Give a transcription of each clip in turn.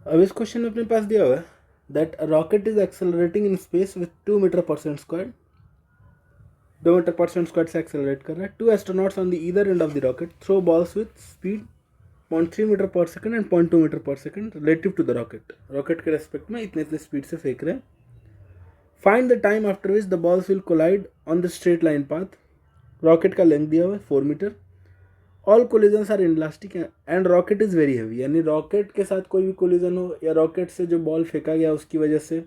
अब इस क्वेश्चन में अपने पास दिया हुआ है that a rocket is accelerating in space with 2 metre per second square, 2 metre per second square से एक्सेलरेट कर रहा है। 2 astronauts on the either end of the rocket throw balls with speed 0.3 metre per second and 0.2 metre per second relative to the rocket. Rocket के respect में इतने इतने speed से फेंक रहे हैं। Find the time after which the balls will collide on the straight line path. Rocket का length दिया हुआ है 4 metre. All collisions are inelastic and rocket is very heavy, यानी रॉकेट के साथ कोई भी कोलिजन हो या रॉकेट से जो बॉल फेंका गया उसकी वजह से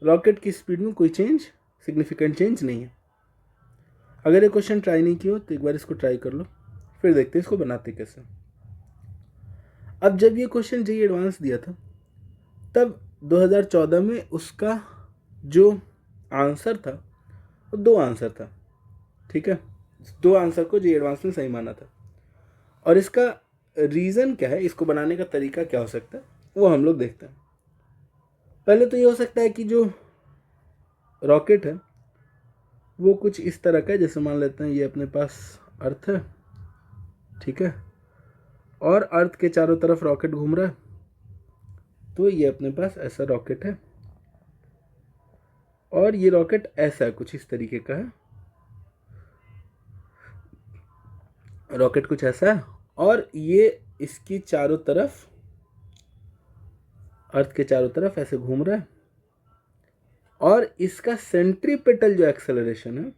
रॉकेट की स्पीड में कोई चेंज, सिग्निफिकेंट चेंज नहीं है। अगर ये क्वेश्चन ट्राई नहीं किया हो तो एक बार इसको ट्राई कर लो, फिर देखते हैं इसको बनाते कैसे। अब जब ये क्वेश्चन जेईई एडवांस दिया था तब 2014 में उसका जो आंसर था वो 2 आंसर था, ठीक है। 2 आंसर को जेईई एडवांस ने सही माना था। और इसका रीज़न क्या है, इसको बनाने का तरीका क्या हो सकता है, वो हम लोग देखते हैं। पहले तो ये हो सकता है कि जो रॉकेट है वो कुछ इस तरह का है, जैसे मान लेते हैं ये अपने पास अर्थ है, ठीक है, और अर्थ के चारों तरफ रॉकेट घूम रहा है, तो ये अपने पास ऐसा रॉकेट है और ये रॉकेट ऐसा है, कुछ इस तरीके का है। रॉकेट कुछ ऐसा है और ये इसकी चारों तरफ, अर्थ के चारों तरफ ऐसे घूम रहा है और इसका सेंट्रीपेटल जो एक्सेलरेशन है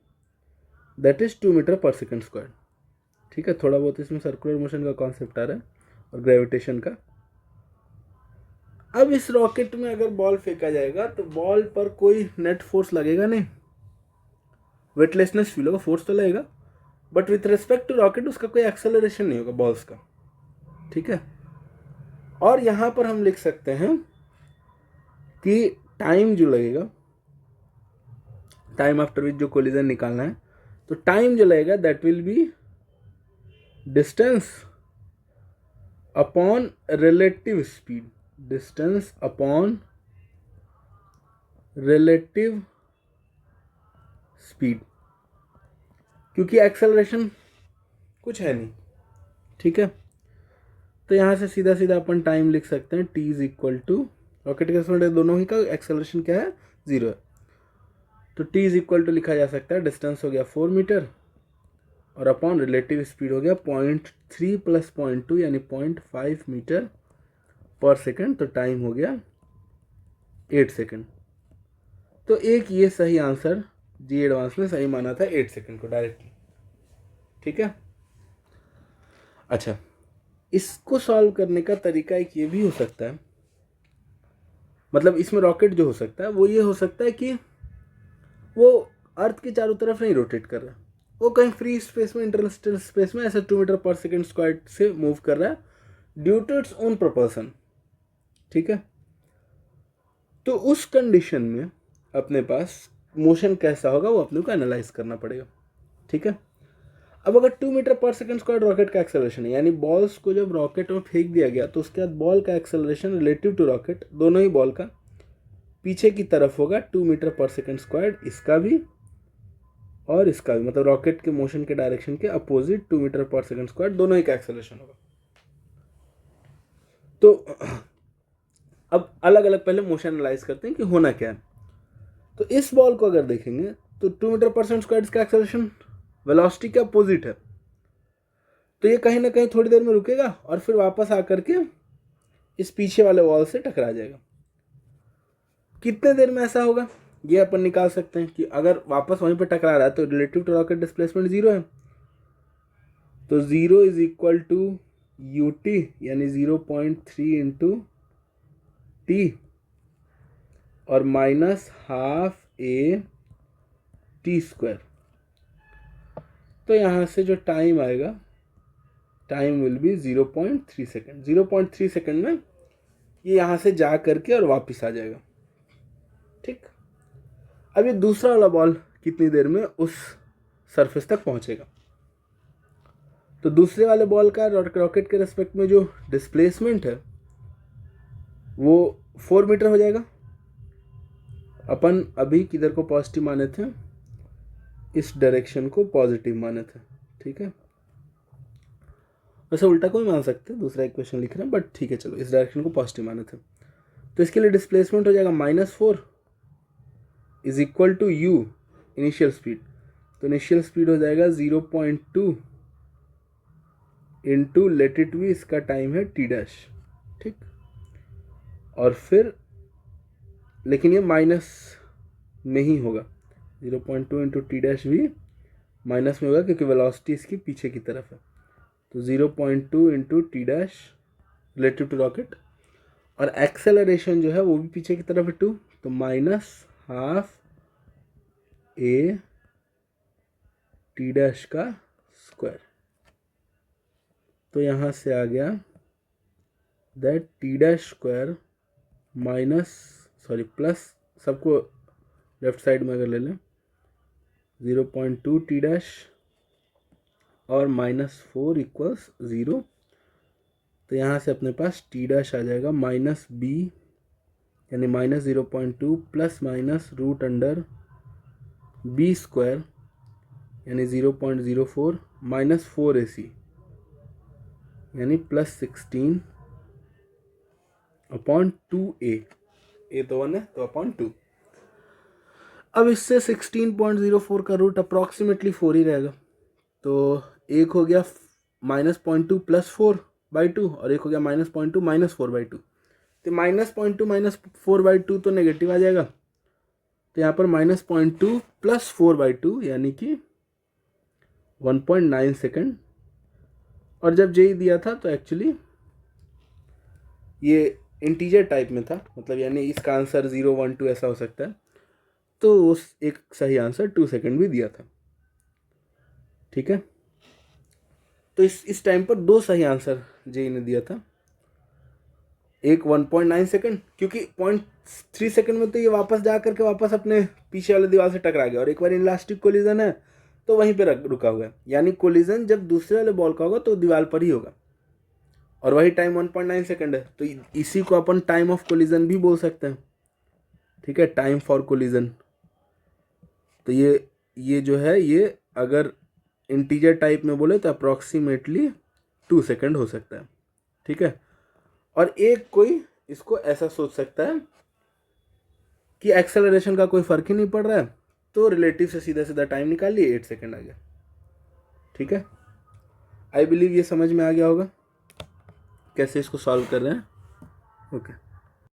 that is 2 metre per second square, ठीक है। थोड़ा बहुत इसमें सर्कुलर मोशन का कॉन्सेप्ट आ रहा है और ग्रेविटेशन का। अब इस रॉकेट में अगर बॉल फेंका जाएगा तो बॉल पर कोई नेट फोर्स लगेगा नहीं, वेटलेसनेस फील होगा, फोर्स तो लगेगा but with respect to rocket उसका कोई एक्सेलरेशन नहीं होगा बॉल्स का, ठीक है। और यहां पर हम लिख सकते हैं कि टाइम जो लगेगा, टाइम आफ्टर विच जो कोलिजन निकालना है, तो टाइम जो लगेगा that will be distance upon relative speed, distance upon relative speed, क्योंकि एक्सेलरेशन कुछ है नहीं, ठीक है। तो यहाँ से सीधा सीधा अपन टाइम लिख सकते हैं t is equal to, rocket के समय दोनों ही का एक्सेलरेशन क्या है, 0 है, तो t इज इक्वल टू लिखा जा सकता है, डिस्टेंस हो गया 4 मीटर और अपॉन रिलेटिव स्पीड हो गया 0.3 प्लस 0.2 यानी 0.5 मीटर पर सेकंड, तो टाइम हो गया 8 सेकंड। तो एक ये सही आंसर जी एडवांस ने सही माना था 8 सेकंड को डायरेक्टली, ठीक है। अच्छा, इसको सॉल्व करने का तरीका एक ये भी हो सकता है, मतलब इसमें रॉकेट जो हो सकता है वो ये हो सकता है कि वो अर्थ के चारों तरफ नहीं रोटेट कर रहा है, वो कहीं फ्री स्पेस में, इंटरस्टेलर स्पेस में ऐसे 2 मीटर पर सेकंड स्क्वायर से मूव कर रहा है due to its own propulsion, ठीक है। तो उस कंडीशन में अपने पास मोशन कैसा होगा वो अपने को एनालाइज करना पड़ेगा, ठीक है। अब अगर 2 metre per second square rocket का एक्सेलरेशन है, यानी बॉल्स को जब रॉकेट में फेंक दिया गया तो उसके बाद बॉल का एक्सेलरेशन रिलेटिव टू रॉकेट, दोनों ही बॉल का पीछे की तरफ होगा 2 मीटर पर सेकंड स्क्वायर, इसका भी और इसका भी, मतलब रॉकेट के मोशन के डायरेक्शन के opposite 2 metre per second square दोनों ही का एक्सेलरेशन होगा। तो अब अलग अलग पहले मोशन एनालाइज करते हैं कि होना क्या है। तो इस बॉल को अगर देखेंगे तो 2 मीटर पर सेकंड स्क्वायर इसका एक्सेलरेशन वेलोसिटी के अपोजिट है, तो ये कहीं ना कहीं थोड़ी देर में रुकेगा और फिर वापस आकर के इस पीछे वाले वॉल से टकरा जाएगा। कितने देर में ऐसा होगा ये अपन निकाल सकते हैं कि अगर वापस वहीं पर टकरा रहा है तो रिलेटिव टू रॉकेट डिस्प्लेसमेंट 0 है, तो 0 is equal to u t यानी 0.3 इंटू टी और minus half a t square. तो यहाँ से जो टाइम आएगा, time will be 0.3 second. 0.3 second में ये यहाँ से जा करके और वापस आ जाएगा, ठीक। अब ये दूसरा वाला बॉल कितनी देर में उस सरफेस तक पहुँचेगा, तो दूसरे वाले बॉल का रॉकेट के रेस्पेक्ट में जो डिस्प्लेसमेंट है वो 4 मीटर हो जाएगा। अपन अभी किधर को पॉजिटिव माने थे, इस डायरेक्शन को पॉजिटिव माने थे, ठीक है। वैसे उल्टा को भी मान सकते हैं, दूसरा इक्वेशन लिख रहे हैं, बट ठीक है चलो, इस डायरेक्शन को पॉजिटिव माने थे। तो इसके लिए डिस्प्लेसमेंट हो जाएगा -4 is equal to u initial speed. तो इनिशियल स्पीड हो जाएगा 0.2 इंटू लेट इट बी, इसका टाइम है टी डैश, ठीक। और फिर लेकिन ये माइनस में ही होगा, 0.2 इंटू टी डैश भी माइनस में होगा क्योंकि वेलोसिटी इसकी पीछे की तरफ है। तो 0.2 into t dash relative to rocket, और एक्सेलरेशन जो है वो भी पीछे की तरफ है 2, तो -12 a टी डैश का स्क्वायर। तो यहाँ से आ गया that T dash square plus, सबको लेफ्ट साइड में अगर ले लें 0.2 टी डैश और -4 इक्वल्स 0। तो यहाँ से अपने पास टी डैश आ जाएगा -b यानी -0.2 plus minus root under b square यानी 0.04 -4ac यानी +16 अपॉन 2a, ए तो 1 है तो अपॉन 2। अब इससे 16.04 का रूट अप्रॉक्सीमेटली 4 ही रहेगा। तो एक हो गया -0.2 +4/2 और एक हो गया -0.2 -4/2। तो -0.2 -4/2 तो नेगेटिव आ जाएगा, तो यहाँ पर -0.2 + 4/2 यानी कि 1.9 सेकेंड। और जब जे दिया था तो एक्चुअली ये इंटीजर टाइप में था, मतलब यानी इसका आंसर 0, 1, 2 ऐसा हो सकता है। तो उस एक सही आंसर 2 सेकेंड भी दिया था, ठीक है। तो इस टाइम पर 2 सही आंसर जे ने दिया था, एक 1.9 सेकेंड क्योंकि 0.3 सेकेंड में तो ये वापस जा करके वापस अपने पीछे वाले दीवार से टकरा गया, और एक बार इलास्टिक कोलिजन है तो वहीं पे रुका हुआ है, यानी कोलिजन जब दूसरे वाले बॉल का होगा तो दीवार पर ही होगा, और वही टाइम 1.9 सेकेंड है। तो इसी को अपन टाइम ऑफ कोलिजन भी बोल सकते हैं, ठीक है, टाइम फॉर कोलिजन। तो ये जो है ये अगर इंटीजर टाइप में बोले तो अप्रॉक्सीमेटली 2 सेकेंड हो सकता है, ठीक है। और एक कोई इसको ऐसा सोच सकता है कि एक्सेलरेशन का कोई फर्क ही नहीं पड़ रहा है, तो रिलेटिव से सीधा सीधा टाइम निकाल लिए, 8 सेकेंड आ गया, ठीक है। आई बिलीव ये समझ में आ गया होगा कैसे इसको सॉल्व कर रहे हैं, ओके।